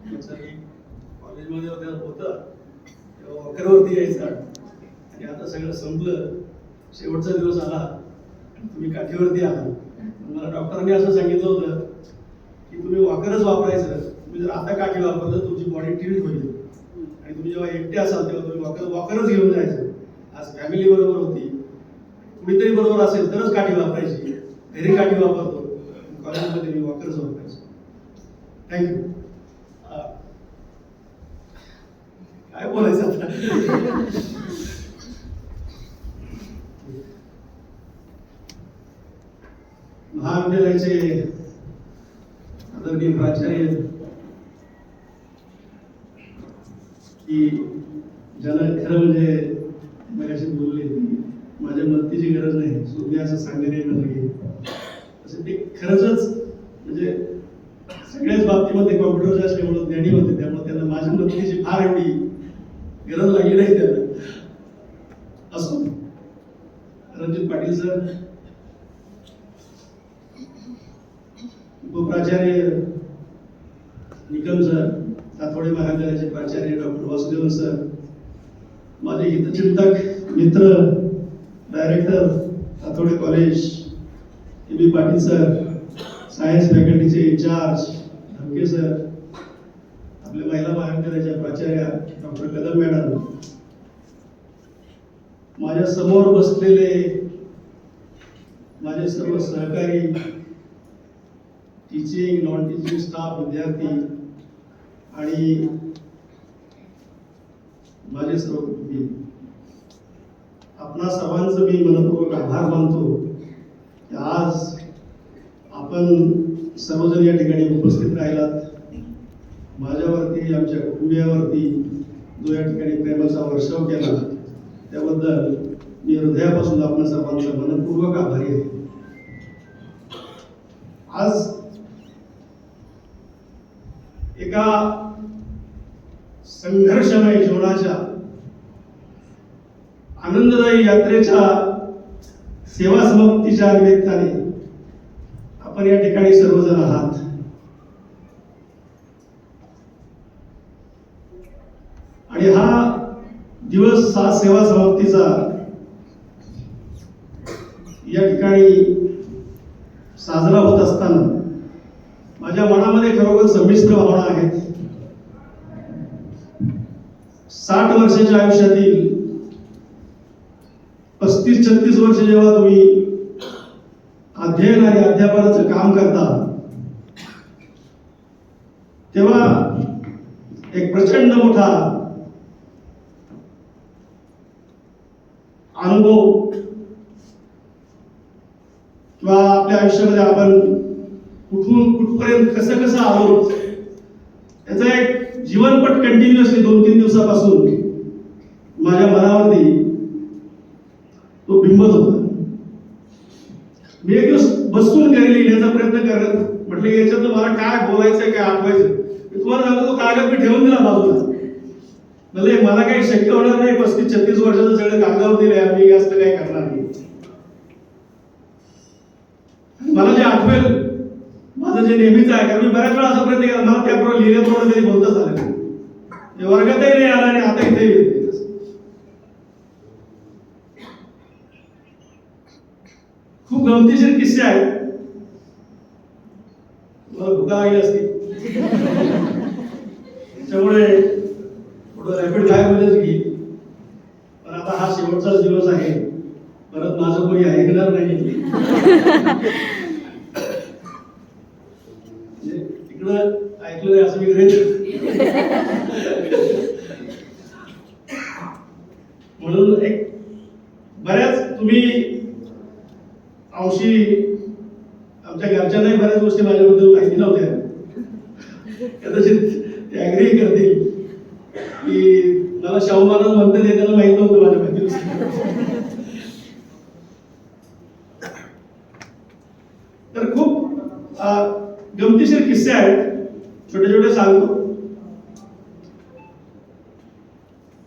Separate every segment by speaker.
Speaker 1: कॉलेजमध्ये होतं तेव्हा वॉकरवरती यायचा आणि आता सगळं संपलं, शेवटचा दिवस आला, तुम्ही काठीवरती आला. मला डॉक्टरांनी असं सांगितलं होतं की तुम्ही वॉकरच वापरायचं. तुम्ही जर आता काठी वापरलं तुमची बॉडी टिल्ट होईल आणि तुम्ही जेव्हा एकटे असाल तेव्हा तुम्ही वॉकरच घेऊन जायचं. आज फॅमिली बरोबर होती, कुणीतरी बरोबर असेल तरच काठी वापरायची. घरी काठी वापरतो, कॉलेजमध्ये मी वॉकरच वापरायचो. थँक्यू. काय बोलायचं आता? महाविद्यालयाचे आदरणीय प्राचार्य की ज्याला खरं म्हणजे मगाशी बोलले माझ्या मदतीची गरज नाही, तुम्ही असं सांगणे नाही असं ते खरंच म्हणजे सगळ्याच बाबतीमध्ये कॉम्प्युटर असल्यामुळे ज्ञानी होते, त्यामुळे त्यांना माझ्या मदतीची फार एवढी गरज लागली नाही त्याला. असो, रणजित पाटील सर, उपप्राचार्य निकम सर, तातोडे महाविद्यालयाचे प्राचार्य डॉक्टर वासुदेवन सर, माझे हितचिंतक मित्र director Tatode college A B. Patil sir, science फॅकल्टीचे इंचार्ज धमके सर, आपल्या महिला महाविद्यालयाच्या प्राचार्या डॉक्टर कदम मॅडम, माझ्या समोर बसलेले माझे सर्व सहकारी, टीचिंग नॉन टीचिंग स्टाफ, विद्यार्थी आणि माझे सर्व कुटुंबीय, आपणा सर्वांचं मी मनपूर्वक आभार मानतो की आज आपण सर्वजण या ठिकाणी उपस्थित राहिलात. माझ्यावरती, आमच्या कुटुंबियावरती जो या ठिकाणी प्रेमाचा वर्षाव केला त्याबद्दल मी हृदयापासून आपण सर्वांचा मनपूर्वक आभारी आहे. आज एका संघर्षमय जीवनाच्या आनंददायी यात्रेच्या सेवा समाप्तीच्या निमित्ताने आपण या ठिकाणी सर्वजण आहात. आणि हा दिवस सेवा समाप्तीचा या ठिकाणी साजरा होत असताना माझ्या मनामध्ये खरोखर संमिश्र भावना आहेत. 60 वर्षाच्या आयुष्यातील 35-36 वर्ष जेव्हा तुम्ही अध्ययन आणि अध्यापनाचं काम करता तेव्हा एक प्रचंड मोठा अनुभव किंवा आपल्या आयुष्यामध्ये आपण कुठून कुठपर्यंत कसं कसं आलो याचा एक जीवनपट कंटिन्युअसली 2-3 दिवसापासून माझ्या मनावरती तो बिंबत होता. मी एक दिवस बसून घरी लिहिण्याचा प्रयत्न करत म्हटलं याच्यातलं मला काय बोलायचंय, काय आठवायचं. मी तुम्हाला सांगतो, तो कागद मी ठेवून दिला बाजूला. म्हणजे मला काही शक्य होणार नाही, 35-36 वर्षाचं सगळं कागदावर दिलंय, आम्ही जास्त काही करणार नाही. मला जे आठवेल माझं जे नेहमीच आहे, कारण मी बऱ्याच वेळा असा प्रयत्न केला, मला त्याप्रमाणे लिहिल्याप्रमाणे कधी बोलताच आलं नाही. वर्गातही नाही आला आणि आता इथेही येत नाही. खूप गमतीशीर किस्से आहेत. मला भुका लागली असती त्याच्यामुळे थोडं रॅपिड गायमध्येच घेईल. पण आता हा शेवटचाच दिवस आहे, परत माझं कोणी ऐकणार नाही. तिकडं ऐकलं नाही असं मी गृहीत. म्हणून एक बऱ्याच तुम्ही अंशी आमच्या घरच्यांनाही बऱ्याच गोष्टी माझ्याबद्दल माहिती नव्हत्या. कदाचित ते ऍग्री करतील की मला शाहू महाराज म्हणतात हे त्यांना माहित नव्हतं माझ्या माहिती. तर खूप गमतीशीर किस्से आहेत, छोटे छोटे सांगतो.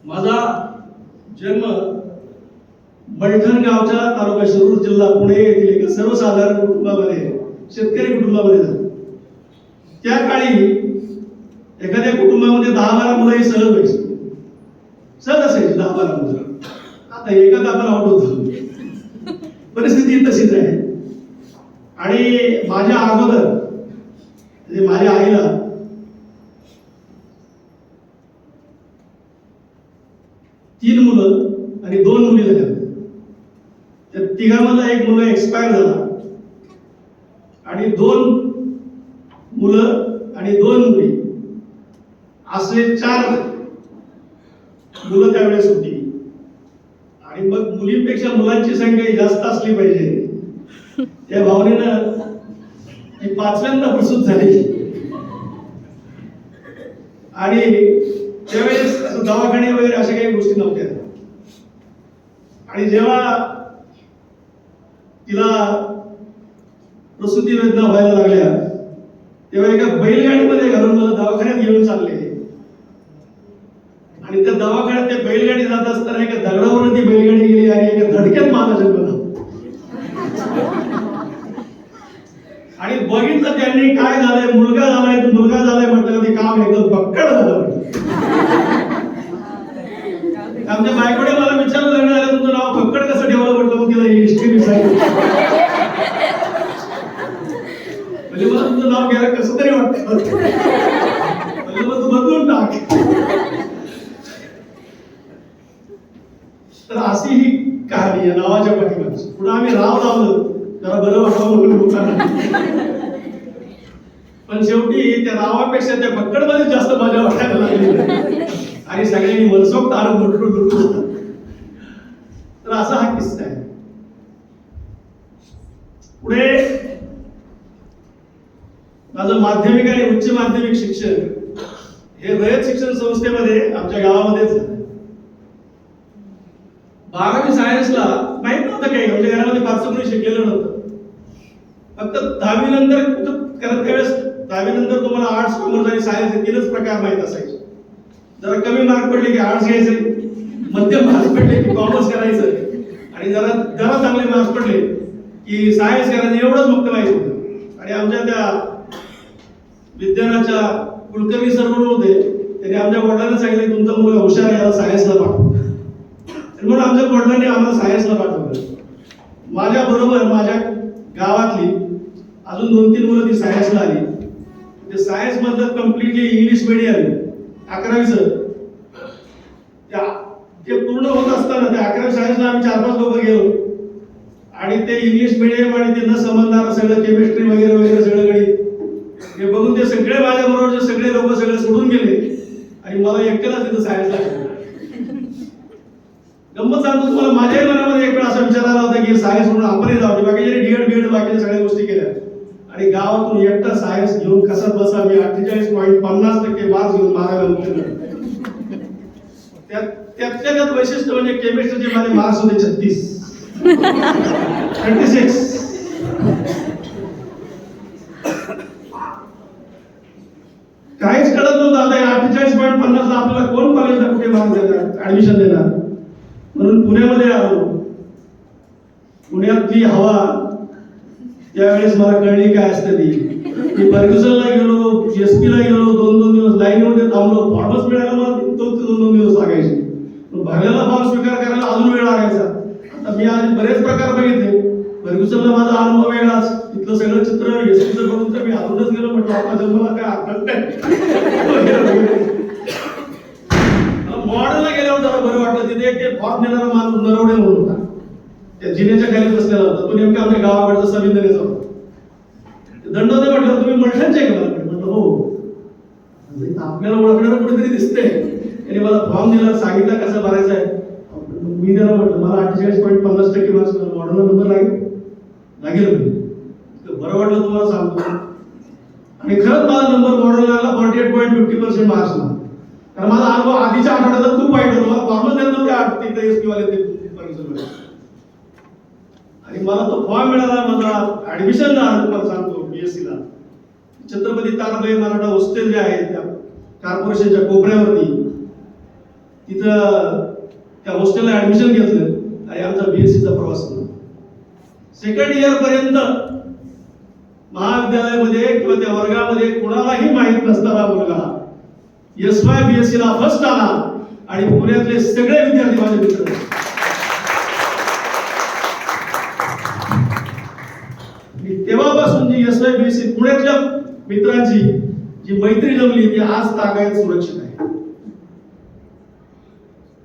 Speaker 1: माझा जन्म मलठण गावच्या तालुका शिरूर जिल्हा पुणे येथील एका सर्वसाधारण कुटुंबामध्ये, शेतकरी कुटुंबामध्ये झाला. त्या काळी एखाद्या कुटुंबामध्ये 10-12 मुलंही सहज व्हायची, सहज असायची 10-12 मुलं. आता एकाच आपण आउट होतो. परिस्थिती तशीच आहे. आणि माझ्या अगोदर म्हणजे माझ्या आईला तीन मुलं आणि 2 मुली झाल्या. त्या तिघांमधला एक मुलगा एक्सपायर झाला आणि 2 मुलं आणि 2 मुली असे 4 मुलं त्यावेळेस होती. आणि मग मुलींपेक्षा मुलांची संख्या जास्त असली पाहिजे या भावनेनं ती 5व्यांदा प्रसूत झाली. आणि त्यावेळेस दवाखाने वगैरे अशा काही गोष्टी नव्हत्या. आणि जेव्हा तिला प्रसूती वेदना व्हायला लागल्या तेव्हा एका बैलगाडीमध्ये घालून मला दवाखान्यात घेऊन चालले. आणि त्या दवाखान्यात त्या बैलगाडी जात असताना एका दगडावरून ती बैलगाडी गेली आणि एका धडक्यात माझा जन्म झाला. आणि बघितलं त्यांनी काय झालंय, मुलगा झालाय, तो मुलगा झालाय म्हटलं ते काम एकदम बक्कड झालं. आमच्या बायकोने मला विचारलं लग्न झालं तुमचं नाव फक्कड कसं ठेवलं म्हटलं, मग तिला हिस्ट्री विचारली. म्हणजे मला तुमचं नाव घ्यायला कसं तरी वाटतं, म्हणजे मग तू बदलून टाक. तर अशी ही कहाणी आहे नावाच्या पाठीमागची. पुढे आम्ही राव लावलं जरा बरं वाटावं म्हणून लोकांना. पण शेवटी त्या नावापेक्षा त्या फक्कडमध्ये जास्त मजा वाटायला लागली आणि सगळ्यांनी मनसोक्त आरोप लुटून. तर असा हा किस्सा आहे. पुढे माझं माध्यमिक आणि उच्च माध्यमिक शिक्षण हे रयत शिक्षण संस्थेमध्ये आमच्या गावामध्येच झालं. 12वी सायन्सला माहित नव्हतं काही, आमच्या घरामध्ये फारसं कोणी शिकलेलं नव्हतं. फक्त 10वी नंतर, कारण त्यावेळेस 10वी नंतर तुम्हाला आर्ट्स, कॉमर्स आणि सायन्स हे 3च प्रकार माहित असायचे. जरा कमी मार्क पडले की आर्ट्स घ्यायचे, मध्यम मार्क पडले की कॉमर्स करायचं, आणि जरा चांगले मार्क्स पडले की सायन्स करायचं, एवढंच फक्त माहित होतं. आणि आमच्या त्या विज्ञानाच्या कुलकर्णी सर म्हणून होते, त्यांनी आमच्या वडिलांना सांगितलं तुमचा मुलगा हुशार आहे, याला सायन्सला पाठवा. म्हणून आमच्या वडिलांनी आम्हाला सायन्सला पाठवलं. माझ्या बरोबर माझ्या गावातली अजून 2-3 मुलं ती सायन्सला आली. ते सायन्स मधलं कम्प्लिटली इंग्लिश मीडियम 11वीचं ते पूर्ण होत असताना त्या 11वी सायन्सला आम्ही 4-5 लोक गेलो. आणि ते इंग्लिश मीडियम आणि ते न समजणारं सगळं केमिस्ट्री वगैरे वगैरे सगळं गणित हे बघून ते सगळे माझ्या बरोबरचे सगळे लोक सगळे सोडून गेले आणि मला एकट्यालाच तिथं सायन्सला ठेवलं. गंमत सांगतो तुम्हाला, माझ्याही मनामध्ये एक वेळ असा विचार आला होता की सायन्स म्हणून आपणही जाऊ. बाकीचे डीएड बाकीच्या सगळ्या गोष्टी केल्या आणि गावातून एकटा सायन्स घेऊन कसा बसा मी 48.50% मार्क्स घेऊन मारायला उठलो. त्यात वैशिष्ट्य म्हणजे केमिस्ट्रीचे माझे मार्क्स होते 36. काहीच कळत नव्हतं. आता 48.50 आपल्याला कोण कॉलेजला कुठे मार्क्स देणार, ऍडमिशन देणार. म्हणून पुण्यामध्ये आलो. पुण्यातली हवा त्यावेळेस मला कळली काय असते ती. फर्ग्युसनला गेलो, एसपीला गेलो, 2-2 दिवस लाईनमध्ये थांबलो. फॉर्मच मिळायला मला 2 दिवस लागायचे. भरलेला फॉर्म स्वीकार करायला अजून वेळ लागायचा. आता मी आज बरेच प्रकार बघितले. फर्ग्युसनला माझा अनुभव वेगळाच, तिथलं सगळं चित्र एसपीचं बघून तर मी हलूनच गेलो. म्हटलं आपला जन्माला काय अर्थ नाही. मॉडेलला गेल्यावर जरा बरं वाटलं. तिथे एक फॉर्म देणारा माणूस नरवडे म्हणून होता, त्या जिन्याच्या खाली बसलेला होता. तो नेमका आमच्या गावाकडचा सविंदनेचा होता. दंडोदे म्हटलं तुम्ही मलठणचे का? म्हटलं हो. आपल्याला ओळखणारं कुठेतरी दिसतंय. त्याने मला फॉर्म दिला, सांगितलं कसं भरायचं आहे. मी त्याला म्हटलं मला 48.50% मार्क्स, मॉडेलला नंबर लागेल बरं वाटलं तुम्हाला सांगतो. आणि खरंच माझा नंबर मॉडेलला लागला 48.50% मार्क्सला. कारण माझा अनुभव आधीच्या आठवड्यात खूप वाईट होता. मला फॉर्मच देत नव्हते तिथे एसपी वाले ते. आणि मला तो फॉर्म मिळाला, माझा ऍडमिशन झालं. तुम्हाला सांगतो BSc ला छत्रपती ताराबाई मराठा हॉस्टेल जे आहे त्या कॉर्पोरेशनच्या कोपऱ्यावरती, तिथं त्या हॉस्टेलला ऍडमिशन घेतलं आणि आमचा BSc चा प्रवास झाला. 2nd इयर पर्यंत महाविद्यालयामध्ये किंवा त्या वर्गामध्ये कोणालाही माहित नसताना मुलगा SYBSE ला फर्स्ट आला आणि पुण्यातले सगळे विद्यार्थी माझे मित्र. तेव्हापासून जी SYBSE पुण्यातल्या मित्रांची जी मैत्री जमली ती आज तागायत सुरक्षित आहे.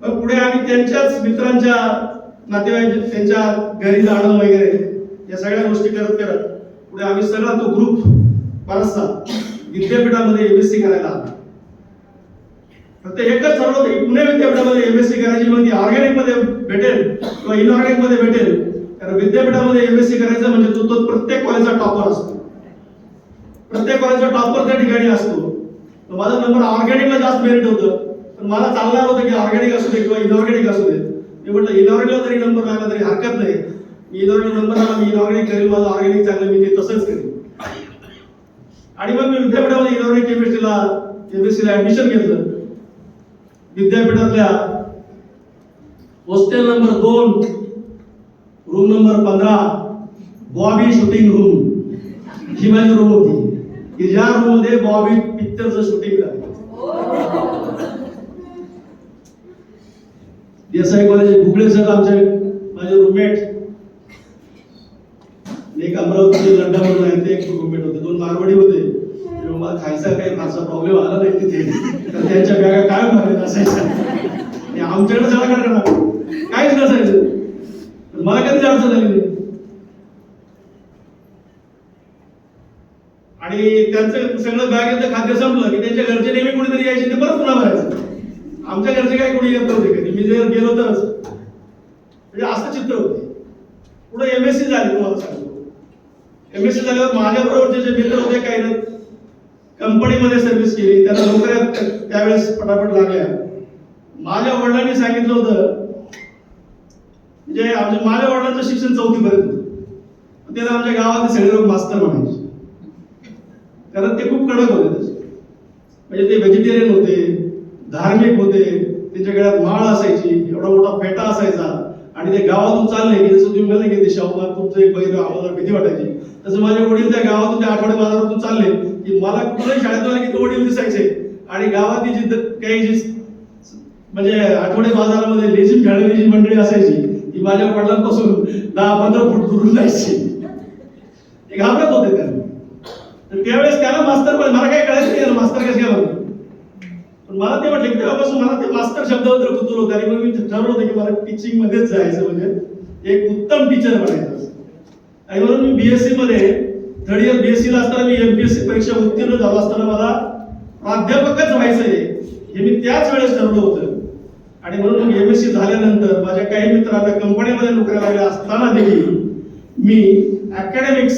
Speaker 1: मग पुढे आम्ही त्यांच्याच मित्रांच्या नातेवाईक त्यांच्या घरी जाणं वगैरे या सगळ्या गोष्टी करत करत पुढे आम्ही सगळा तो ग्रुप बराचसा विद्यापीठामध्ये MSc करायला आला. फक्त एकच ठरवलं होतं की पुणे विद्यापीठामध्ये MSc करायची, मग ती ऑर्गॅनिक मध्ये भेटेल किंवा इनऑर्गॅनिक मध्ये भेटेल. कारण विद्यापीठामध्ये MSc करायचं म्हणजे तो प्रत्येक कॉलेजचा टॉपर असतो, प्रत्येक कॉलेजचा टॉपर त्या ठिकाणी असतो. माझा नंबर ऑर्गॅनिकला जास्त मेरिट होतं, पण मला चालणार होतं की ऑर्गॅनिक असू दे किंवा इनऑर्गॅनिक असू दे. मी म्हटलं इनऑर्गॅनिकला जरी नंबर लागला तरी हरकत नाही, मी इनऑर्गॅनिक नंबर आला मी इनऑर्गॅनिक करेल, माझं ऑर्गॅनिक चांगलं मी ते तसंच करेल. आणि मग मी विद्यापीठामध्ये इनऑर्गॅनिक केमिस्ट्रीला MSc ला ऍडमिशन घेतलं. विद्यापीठातल्या hostel number 2 room number 15 Bobby shooting room ही माझी रूम होती, की ज्या रूम मध्ये बॉबी पिक्चरचं शूटिंग झालं. देसाई कॉलेज भुगळे सर आमचे माझे रूममेट, एक अमरावतीचे लड्डा म्हणून आहे ते एक रूममेट होते, 2 मारवाडी होते. तेव्हा मला खायचा काही फारसा प्रॉब्लेम आला नाही तिथे, तर त्यांच्या बॅगा काय भरलेल्या असायच्या आणि आमच्याकडे सगळं करणार काहीच नसायचं. मला कधीच अडचण झाली नाही. आणि त्यांचं सगळं बॅगेतलं खाद्य संपलं की त्यांच्या घरचे नेहमी कोणीतरी यायचे, ते परत पुन्हा भरायचं. आमच्या घरचे काही कोणी येत नव्हते कधी, मी जर गेलो तरच. म्हणजे असं चित्र होते. पुढे MSc झाली. तुम्हाला सांगतो MSc झाल्यावर माझ्याबरोबरचे जे मित्र होते काही ना कंपनीमध्ये सर्व्हिस केली, त्यांना नोकऱ्या त्यावेळेस पटापट लागल्या. माझ्या वडिलांनी सांगितलं होतं, म्हणजे माझ्या वडिलांचं शिक्षण 4थी पर्यंत होतं, त्याला आमच्या गावात सगळे लोक मास्तर म्हणायचे, कारण ते खूप कडक होते तसे. म्हणजे ते व्हेजिटेरियन होते, धार्मिक होते, त्यांच्या गळ्यात माळ असायची, एवढा मोठा फेटा असायचा. आणि ते गावातून चालले की जसं तुम्ही म्हणले की ते शाहूकार तुमचं एक बैल आम्हाला भीती वाटायची, तसं माझे वडील त्या गावातून त्या आठवडे बाजारातून चालले की मला कुठल्याही शाळेत आले की तो वडील दिसायचे. आणि गावातली जी काही जी म्हणजे आठवडे बाजारामध्ये लेझिम खेळणारी जी मंडळी असायची ती माझ्या वडिलांपासून 10-15 फूट दूरून जायची. ते घाबरत होते त्यांना. तर त्यावेळेस त्याला मास्तर, मला काय कळायचं नाही मास्तर कसे काय म्हणतो, पण मला ते म्हटलं की तेव्हापासून मला ते मास्तर शब्दाबद्दल कुतूहल होतं. आणि मग मी ठरवलं होतं की मला टीचिंग मध्येच जायचं, म्हणजे एक उत्तम टीचर बनायचं. आणि म्हणून मी BSc मध्ये 3rd इयर BSc ला असताना मी MPSC परीक्षा उत्तीर्ण झालो असताना मला प्राध्यापकच व्हायचंय हे मी त्याच वेळेस ठरवलं होतं. आणि म्हणून MSc झाल्यानंतर माझ्या काही मित्रांना कंपनीमध्ये नोकऱ्या लागल्या असताना देखील मी अकॅडमिक्स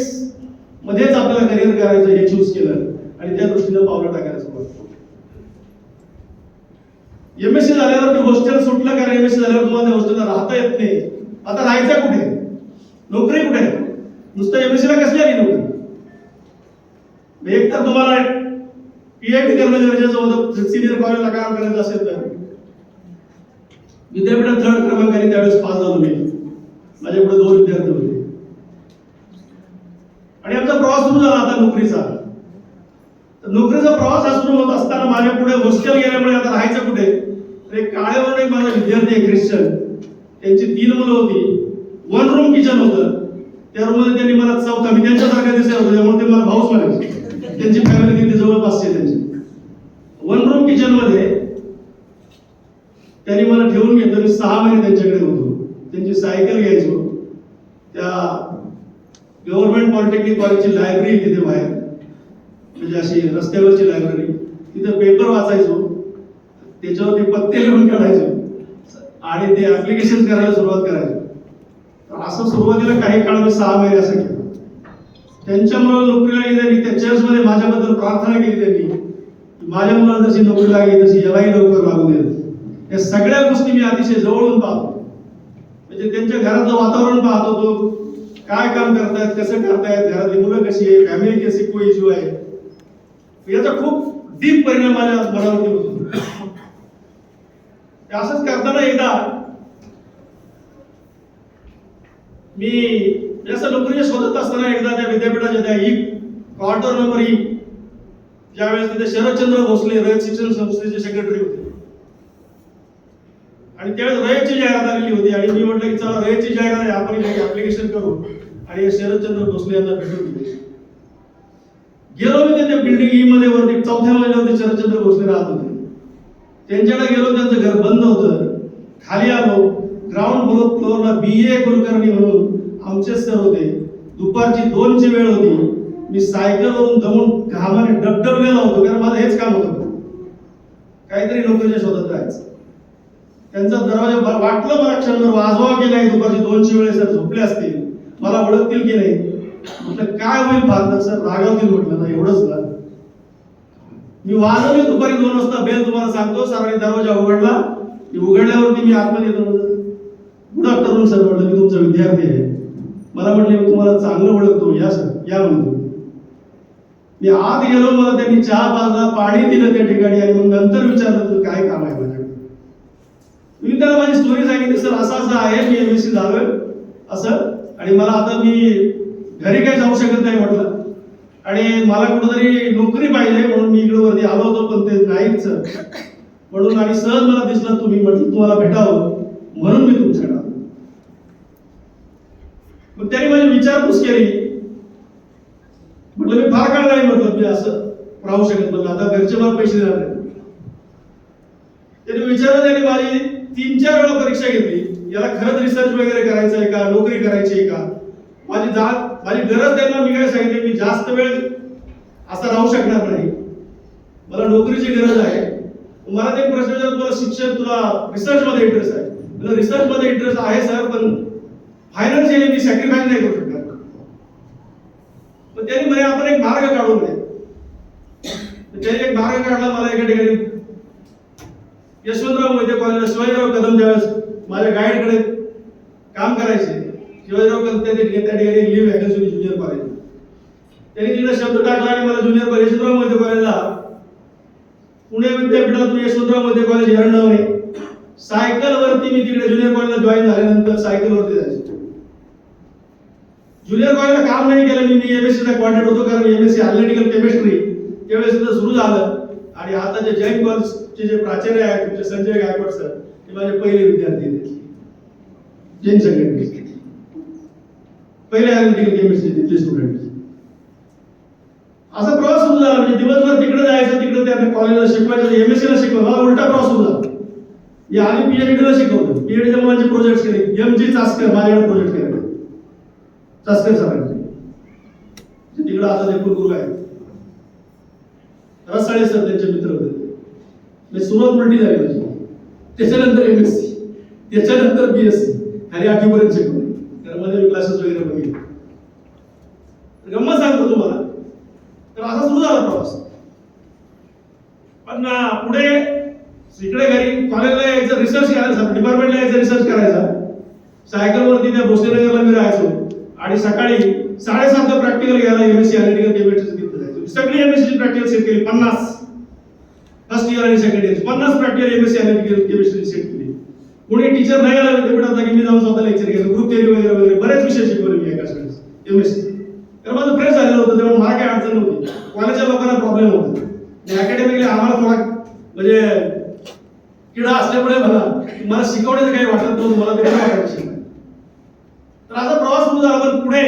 Speaker 1: मध्येच आपल्याला करिअर करायचं हे चूज केलं आणि त्या दृष्टीने पावलं टाकायला सुरुवात केली. MSc झाल्यावर हॉस्टेल सुटलं, कारण MSc झाल्यावर तुम्हाला हॉस्टेलला राहता येत नाही. आता राहायचं कुठे, नोकरी कुठे? नुसतं MSc ला कसली आली नोकरी? एक तर तुम्हाला PhD करणं गरजेचं होतं, सिनियर कॉलेजला काम करायचं असेल तर. विद्यापीठात 3rd क्रमांकाने त्यावेळेस पास झालो मी, माझ्या पुढे 2 विद्यार्थी होते. आणि आमचा प्रवास सुरू झाला आता नोकरीचा. तर नोकरीचा प्रवास हा सुरू होत असताना माझ्या पुढे हॉस्टेल गेल्यामुळे आता राहायचं कुठे, तर एक काळेवर एक माझा विद्यार्थी आहे ख्रिश्चन, त्यांची 3 मुलं होती, 1 रूम किचन होतं. त्या रूम मध्ये त्यांनी मला चौथा, मी त्यांच्यासारखा दिसत होतो त्यामुळे ते मला भाऊच म्हणायचे. त्यांची फॅमिली तिथे जवळपासची त्यांची 1 रूम किचन मध्ये त्यांनी मला ठेवून घेतलं. मी 6 महिने त्यांच्याकडे होतो. त्यांची सायकल घ्यायचो, त्या गव्हर्नमेंट पॉलिटेक्निक कॉलेजची लायब्ररी तिथे बाहेर, म्हणजे अशी रस्त्यावरची लायब्ररी, तिथे पेपर वाचायचो, त्याच्यावरती पत्ते लिहून काढायचो आणि ते ऍप्लिकेशन करायला सुरुवात करायचो. तर असं सुरुवातीला काही काळ मी 6 महिने असं केलं. त्यांच्यामुळे नोकरी लागली. त्यांनी त्या चर्चमध्ये माझ्याबद्दल प्रार्थना केली त्यांनी, माझ्या मुलाला जशी नोकरी लागली तशी यालाही लवकर लागू दे. या सगळ्या गोष्टी मी अतिशय जवळून पाहतो. म्हणजे त्यांच्या घरातलं वातावरण पाहतो, तो काय काम करतायत, कसं करतायत, घरातली मुलं कशी आहे, फॅमिली कशी कोइशिव आहे, याचा खूप डीप परिणाम माझ्या मनावरती होतो. असंच करताना एकदा मी असं नोकरीच्या शोधत असताना एकदा त्या विद्यापीठाच्या त्या क्वार्टर नंबर E ज्यावेळेस तिथे शरदचंद्र भोसले रयत शिक्षण संस्थेचे सेक्रेटरी होते आणि त्यावेळेस रयतची जाहिरात आलेली होती आणि मी म्हटलं की चला रयतची जाहिरात आहे, आपण काही ऍप्लिकेशन करू आणि शरदचंद्र भोसले यांना भेटून दिले. गेलो मी तिथे बिल्डिंग ई मध्ये वरती 4थ्या मजल्यावरती शरदचंद्र भोसले राहत होते. त्यांच्याकडे गेलो, त्यांचं घर बंद होतं. खाली आलो, ग्राउंड फ्लोअरला BA कुलकर्णी म्हणून आमचे सर होते. दुपारची 2ची वेळ होती. मी सायकलवरून दमून घामाने डबडबलेला होतो, कारण माझं हेच काम होतं, काहीतरी नोकरीच्या शोधात राहायचं. त्यांचा दरवाजा वाटलं मला क्षणभर वाजवा की नाही, दुपारची 2ची वेळ सर झोपले असतील, मला ओळखतील की नाही. म्हटलं काय होईल फार सर रागावतील, म्हटलं ना एवढंच ना. मी वाजवली दुपारी 2 वाजता बेल, तुम्हाला सांगतो. सरांनी दरवाजा उघडला. उघडल्यावरती मी आतमध्ये येतो. गुड आफ्टरनून सर, म्हटलं मी तुमचा विद्यार्थी आहे. मला म्हटले मी तुम्हाला चांगलं ओळखतो, या सर या म्हणतो. मी आत गेलो, मला त्यांनी चहा पाजला, पाणी दिलं त्या ठिकाणी आणि मग नंतर विचारलं तुझं काय काम आहे माझ्याकडे. मी त्याला माझी स्टोरी सांगितली, सर असं असं आहे, मी MSc झालोय असं, आणि मला आता मी घरी काही जाऊ शकत नाही म्हटलं, आणि मला कुठेतरी नोकरी पाहिजे म्हणून मी इकडे वरती आलो होतो, पण ते नाहीच म्हणून, आणि सहज मला दिसलं तुम्ही, म्हटलं तुम्हाला भेटावं म्हणून मी तुमच्याकडे आलो. मग त्यांनी माझी विचारपूस केली. म्हटलं मी फार काळ नाही, म्हटलं मी असं राहू शकत, म्हटलं आता घरचे मला पैसे देणार नाही. त्यांनी विचारलं, त्यांनी माझी 3-4 वेळा परीक्षा घेतली. याला खरंच रिसर्च वगैरे करायचं आहे का, नोकरी करायची आहे का, माझी गरज त्यांना मी काय सांगितले, मी जास्त वेळ असं राहू शकणार नाही, मला नोकरीची गरज आहे. मला ते प्रश्न विचारला, तुला शिक्षण, तुला रिसर्च मध्ये इंटरेस्ट आहे. मला रिसर्च मध्ये इंटरेस्ट आहे सर, पण फायनान्शियली मी सॅक्रिफाईस नाही करू शकणार. पण त्यांनी म्हणे आपण एक मार्ग काढू म्हणे. त्यांनी एक मार्ग काढला. मला एका ठिकाणी यशवंतराव मोहिते कॉलेजला शिवाजीराव कदम ज्यावेळेस माझ्या गाईडकडे काम करायचे, शिवाजीराव कदम त्या ठिकाणी लिव्ह व्हॅकन्सी होती ज्युनियर कॉलेज. त्यांनी तिकडे शब्द टाकला आणि मला ज्युनियर कॉलेज यशवंतराव मोहिते कॉलेजला, पुणे विद्यापीठातून यशवंतराव मोहिते कॉलेज एरंडवणे, सायकलवरती मी तिकडे ज्युनियर कॉलेजला जॉईन झाल्यानंतर सायकलवरती जायचो. ज्युनियर कॉलेजला काम नाही केलं मी MSc चा क्वांटिट होतो, कारण MSc अॅनालिटिकल केमिस्ट्री त्यावेळेस सुरू झालं. आणि आता जे जैन कॉलेजचे जे प्राचार्य आहेत तुमचे संजय गायकवाड सर, ते माझे पहिले विद्यार्थी आहेत जैन सेक्रेटरी, पहिले अॅनालिटिकल केमिस्ट्री तिथले स्टुडंट. असा प्रवास सुरू झाला. म्हणजे दिवसभर तिकडे जायचं, तिकडे त्या कॉलेजला शिकवायचं, MSc ला शिकवलं. मला उलटा प्रवास सुरू झाला. मी आधी PhD ला शिकवलं, PhD च्या मुलांचे प्रोजेक्ट केले. MG चास्कर माझ्याकडे प्रोजेक्ट केले, चास्कर सरांचे, तिकडे आता ते कुलगुरू आहेत. रसाळे सर त्यांचे मित्र होते. मी सुरुवात उलटी झाली माझी. त्याच्यानंतर MSc, त्याच्यानंतर BSc, खाली 8वीपर्यंत शिकवले. त्यामध्ये मी क्लासेस वगैरे बघितले. गंमत सांगतो तुम्हाला. तर असा सुरू झाला प्रवास. पण पुढे इकडे घरी कॉलेजला यायचं, रिसर्च करायचा, डिपार्टमेंटला यायचं, रिसर्च करायचा. सायकलवरती त्या भोसलेनगरला मी राहायचो आणि सकाळी 7:30 प्रॅक्टिकल घ्यायला MSc अॅनालिटिकल केमिस्ट्री तिथे जायचो. सगळी MSc प्रॅक्टिकल सेट केली. 50 फर्स्ट इयर आणि second year 50 practical MSc analytical chemistry set केली. कोणी टीचर नाही आला विद्यापीठात की मी जाऊन स्वतः लेक्चर घ्यायचो. ग्रुप थेअरी वगैरे वगैरे बरेच विषय शिकवले मी एकाच वेळेस MSc. तर माझं फ्रेश झालेलं होतं, तेव्हा मला काही अडचण नव्हती. कॉलेजच्या लोकांना प्रॉब्लेम होता. अकॅडमिकली आम्हाला थोडा म्हणजे किडा असल्यामुळे मला शिकवण्याचं काही वाटत नव्हतं, मला ते वाटायचं. तर असा प्रवास सुरू झाला. पण पुढे